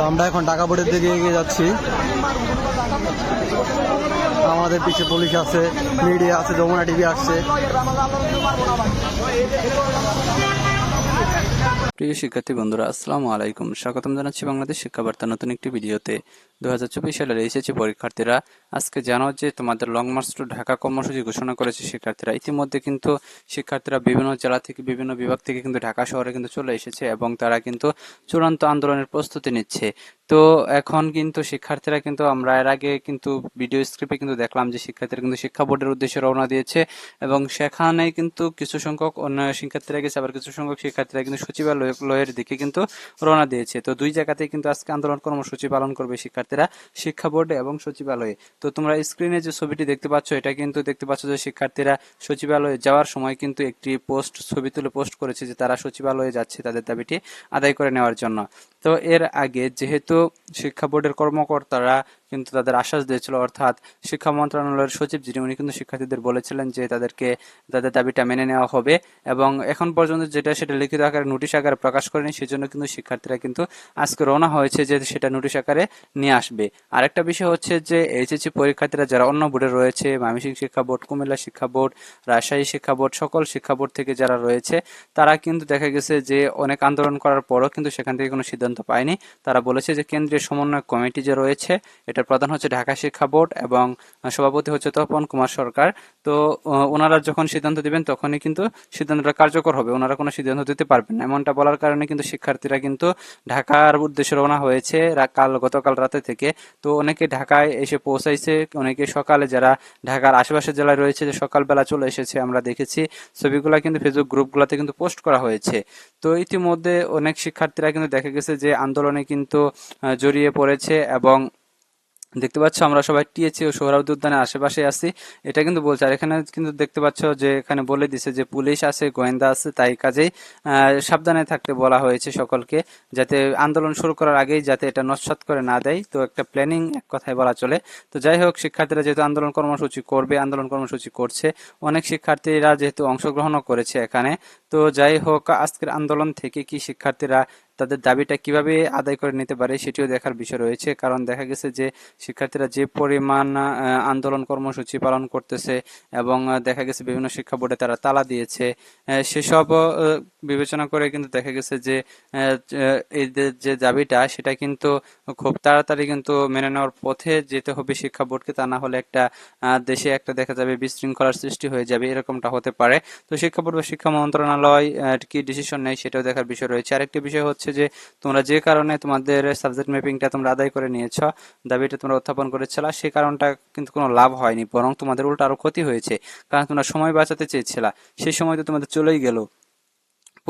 আমরা এখন ঢাকা বোর্ডের দিকে এগিয়ে যাচ্ছি। আমাদের পিছে পুলিশ আছে, মিডিয়া আছে, যমুনা টিভি আসছে। প্রিয় শিক্ষার্থী বন্ধুরা, আসসালামু আলাইকুম। স্বাগতম জানাচ্ছি বাংলাদেশ শিক্ষা বার্তার নতুন একটি ভিডিওতে। 2024 সালের এইচএসসি পরীক্ষার্থীরা, আজকে জানো যে তোমাদের লং মার্চ টু ঢাকা কর্মসূচি ঘোষণা করেছে শিক্ষার্থীরা। ইতিমধ্যে কিন্তু শিক্ষার্থীরা বিভিন্ন জেলা থেকে, বিভিন্ন বিভাগ থেকে কিন্তু ঢাকা শহরে কিন্তু চলে এসেছে এবং তারা কিন্তু চূড়ান্ত আন্দোলনের প্রস্তুতি নিচ্ছে। তো এখন কিন্তু শিক্ষার্থীরা কিন্তু, আমরা এর আগে কিন্তু ভিডিও স্ক্রিপ্টে কিন্তু দেখলাম যে শিক্ষার্থীরা কিন্তু শিক্ষা বোর্ডের উদ্দেশ্যে রওনা দিয়েছে এবং সেখানে কিন্তু কিছু সংখ্যক অন্য শিক্ষার্থীরা গেছে, আবার কিছু সংখ্যক শিক্ষার্থীরা কিন্তু সচিবালয়ের দিকে কিন্তু রওনা দিয়েছে। তো দুই জায়গাতেই কিন্তু আজকে আন্দোলন কর্মসূচি পালন করবে শিক্ষার্থীরা, শিক্ষা বোর্ডে এবং সচিবালয়ে। তো তোমরা স্ক্রিনে যে ছবিটি দেখতে পাচ্ছ, এটা কিন্তু দেখতে পাচ্ছ যে শিক্ষার্থীরা সচিবালয়ে যাওয়ার সময় কিন্তু একটি ছবি তুলে পোস্ট করেছে যে তারা সচিবালয়ে যাচ্ছে তাদের দাবিটি আদায় করে নেওয়ার জন্য। তো এর আগে যেহেতু শিক্ষা বোর্ডের কর্মকর্তারা কিন্তু তাদের আশ্বাস দিয়েছিল, অর্থাৎ শিক্ষা মন্ত্রণালয়ের সচিব যিনি, উনি কিন্তু শিক্ষার্থীদের বলেছিলেন যে তাদেরকে তাদের দাবিটা মেনে নেওয়া হবে এবং এখন পর্যন্ত সেটা লিখিত আকারে, নোটিশ আকারে প্রকাশ করেনি। সেজন্য কিন্তু শিক্ষার্থীরা কিন্তু আজকে রওনা হয়েছে যে সেটা নোটিশ আকারে নিয়ে আসবে। আরেকটা বিষয় হচ্ছে যে এইচএসসি পরীক্ষার্থীরা যারা অন্য বোর্ডে রয়েছে, ময়মনসিংহ শিক্ষা বোর্ড, কুমিল্লা শিক্ষা বোর্ড, রাজশাহী শিক্ষা বোর্ড, সকল শিক্ষা বোর্ড থেকে যারা রয়েছে, তারা কিন্তু দেখা গেছে যে অনেক আন্দোলন করার পরও কিন্তু সেখান থেকে কোনো সিদ্ধান্ত পায়নি। তারা বলেছে যে কেন্দ্রীয় সমন্বয় কমিটি যে রয়েছে, এটার প্রধান হচ্ছে ঢাকা শিক্ষা বোর্ড এবং সভাপতি হচ্ছে তপন কুমার সরকার। তো ওনারা যখন সিদ্ধান্ত দিবেন তখনই কিন্তু সিদ্ধান্তটা কার্যকর হবে, ওনারা কোনো সিদ্ধান্ত দিতে পারবেন না। এমনটা বলার কারণে কিন্তু শিক্ষার্থীরা কিন্তু ঢাকার উদ্দেশ্যে রওনা হয়েছে গতকাল রাতে থেকে। তো অনেকে ঢাকায় এসে পৌঁছাইছে, অনেকে সকালে, যারা ঢাকার আশেপাশের জেলায় রয়েছে, যে সকালবেলা চলে এসেছে, আমরা দেখেছি ছবিগুলা কিন্তু ফেসবুক গ্রুপগুলোতে কিন্তু পোস্ট করা হয়েছে। তো ইতিমধ্যে অনেক শিক্ষার্থীরা কিন্তু দেখা গেছে যে আন্দোলনে কিন্তু জড়িয়ে পড়েছে এবং দেখতে পাচ্ছ আমরা সবাই টিএসসি ও সোহরাওয়ার্দী উদ্যানের আশেপাশে আছি, এটা কিন্তু বলছে। আর এখানে কিন্তু দেখতে পাচ্ছ যে এখানে বলে দিছে যে পুলিশ আছে, গোয়েন্দা আছে, তাই কাজেই সাবধানে থাকতে বলা হয়েছে সকলকে, যাতে আন্দোলন শুরু করার আগেই যাতে এটা নস্যাৎ করে না দেয়। তো একটা প্ল্যানিং এক কথায় বলা চলে। তো যাই হোক, শিক্ষার্থীরা যেহেতু আন্দোলন কর্মসূচি করবে, আন্দোলন কর্মসূচি করছে, অনেক শিক্ষার্থীরা যেহেতু অংশগ্রহণও করেছে এখানে। তো যাই হোক, আজকের আন্দোলন থেকে কি শিক্ষার্থীরা তাদের দাবিটা কিভাবে আদায় করে নিতে পারে সেটিও দেখার বিষয় রয়েছে। কারণ দেখা গেছে যে শিক্ষার্থীরা যে পরিমাণ আন্দোলন কর্মসূচি পালন করতেছে এবং দেখা গেছে বিভিন্ন শিক্ষা বোর্ডে তারা তালা দিয়েছে, সেসব বিবেচনা করে কিন্তু দেখা গেছে যে এদের যে দাবিটা, সেটা কিন্তু খুব তাড়াতাড়ি কিন্তু মেনে নেওয়ার পথে যেতে হবে শিক্ষা বোর্ডকে। তা না হলে একটা দেশে একটা দেখা যাবে বিশৃঙ্খলার সৃষ্টি হয়ে যাবে, এরকমটা হতে পারে। তো শিক্ষা বোর্ড বা শিক্ষা মন্ত্রণালয় কি ডিসিশন নেয় সেটাও দেখার বিষয় রয়েছে। আরেকটি বিষয় হচ্ছে যে তোমরা যে কারণে তোমাদের সাবজেক্ট ম্যাপিংটা তোমরা আদায় করে নিয়েছ, দাবিটা তোমরা উত্থাপন করেছিল, সেই কারণটা কিন্তু কোনো লাভ হয়নি, বরং তোমাদের উল্টো আরো ক্ষতি হয়েছে। কারণ তোমরা সময় বাঁচাতে চেয়েছিলা, সেই সময় তো তোমাদের চলেই গেল।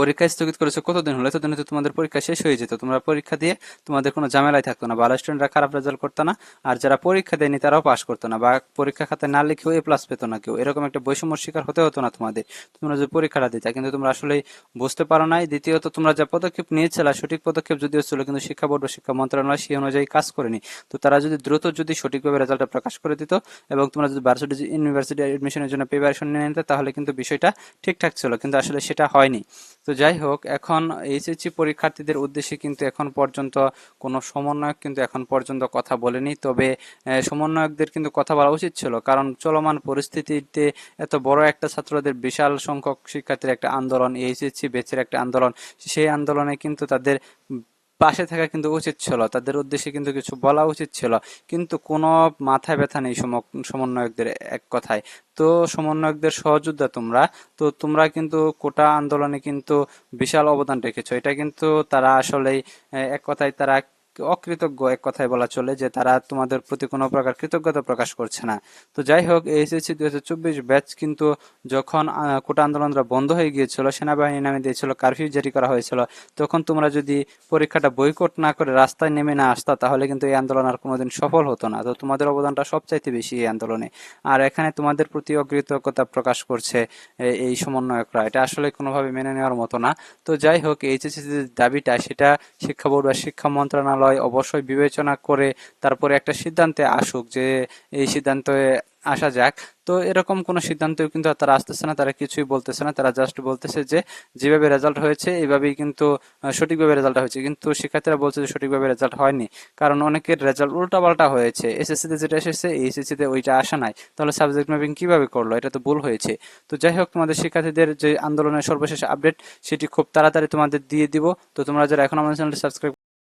পরীক্ষা স্থগিত করেছে কতদিন হলো, এতদিনে তো তোমাদের পরীক্ষা শেষ হয়ে যেত, তোমরা পরীক্ষা দিয়ে তোমাদের কোনো ঝামেলাই থাকতো না, ভালো স্টুডেন্টরা খারাপ রেজাল্ট করতো না, আর যারা পরীক্ষা দেয়নি তারাও পাস করতো না, বা পরীক্ষা খাতায় না লিখেও A+ পেতো না কেউ। এরকম একটা বৈষম্যর শিকার হতে হতো না তোমাদের, তোমরা যে পরীক্ষাটা দিতা। কিন্তু তোমরা আসলে বুঝতে পারো নাই। দ্বিতীয়ত, তোমরা যা পদক্ষেপ নিয়েছিলা, সঠিক পদক্ষেপ যদিও ছিল, কিন্তু শিক্ষা বোর্ড বা শিক্ষা মন্ত্রণালয় সেই অনুযায়ী কাজ করেনি। তো তারা যদি দ্রুত সঠিকভাবে রেজাল্টটা প্রকাশ করে দিত এবং তোমরা যদি ইউনিভার্সিটি এডমিশনের জন্য প্রিপারেশন নিয়ে নিতে, তাহলে কিন্তু বিষয়টা ঠিকঠাক ছিল, কিন্তু আসলে সেটা হয়নি। তো যাই হোক, এখন এইচএসসি পরীক্ষার্থীদের উদ্দেশ্যে কিন্তু এখন পর্যন্ত কোনো সমন্বয়ক কিন্তু এখন পর্যন্ত কথা বলেনি। তবে সমন্বয়কদের কিন্তু কথা বলা উচিত ছিল, কারণ চলমান পরিস্থিতিতে এত বড় একটা ছাত্রদের বিশাল সংখ্যক শিক্ষার্থীর একটা আন্দোলন, এইচএসসি ব্যাচের একটা আন্দোলন, সেই আন্দোলনে কিন্তু তাদের পাশে থাকা কিন্তু উচিত ছিল, তাদের উদ্দেশ্যে কিন্তু কিছু বলা উচিত ছিল, কিন্তু কোনো মাথা ব্যথা নেই সমন্বয়কদের এক কথায়। তো সমন্বয়কদের সহযোদ্ধা তোমরা, তো তোমরা কিন্তু কোটা আন্দোলনে কিন্তু বিশাল অবদান রেখেছো। এটা কিন্তু তারা আসলেই এক কথায় তারা অকৃতজ্ঞ, এক কথায় বলা চলে, যে তারা তোমাদের প্রতি কোনো প্রকার কৃতজ্ঞতা প্রকাশ করছে না। তো যাই হোক, এইচএসসি 2024 ব্যাচ কিন্তু যখন কোটা আন্দোলনরা বন্ধ হয়ে গিয়েছিল, সেনাবাহিনী নামে দিয়েছিল, কারফিউ জারি করা হয়েছিল, তখন তোমরা যদি পরীক্ষাটা বয়কট না করে রাস্তায় নেমে না আসতা, তাহলে কিন্তু এই আন্দোলন আর কোনোদিন সফল হতো না। তো তোমাদের অবদানটা সবচাইতে বেশি এই আন্দোলনে। আর এখানে তোমাদের প্রতি অকৃতজ্ঞতা প্রকাশ করছে এই সমন্বয়করা, এটা আসলে কোনোভাবে মেনে নেওয়ার মতো না। তো যাই হোক, এইচএসসি যে দাবিটা, সেটা শিক্ষা বোর্ড বা শিক্ষা মন্ত্রণালয় মন্ত্রণালয় অবশ্যই বিবেচনা করে তারপরে একটা সিদ্ধান্তে আসুক যে এই সিদ্ধান্তে আসা যাক। তো এরকম কোনো সিদ্ধান্তেও কিন্তু তারা আসতেছে না, তারা কিছুই বলতেছে না, তারা জাস্ট বলতেছে যে যেভাবে রেজাল্ট হয়েছে এইভাবেই কিন্তু সঠিকভাবে রেজাল্ট হয়েছে, কিন্তু শিক্ষার্থীরা বলছে যে সঠিকভাবে রেজাল্ট হয়নি, কারণ অনেকের রেজাল্ট উল্টাপাল্টা হয়েছে। এসএসসিতে যেটা এসেছে এইচএসসিতে ওইটা আসা নাই, তাহলে সাবজেক্ট ম্যাপিং কিভাবে করলো? এটা তো ভুল হয়েছে। তো যাই হোক, তোমাদের শিক্ষার্থীদের যে আন্দোলনের সর্বশেষ আপডেট সেটি খুব তাড়াতাড়ি তোমাদের দিয়ে দিব। তো তোমরা যারা এখন আমাদের চ্যানেলটি সাবস্ক্রাইব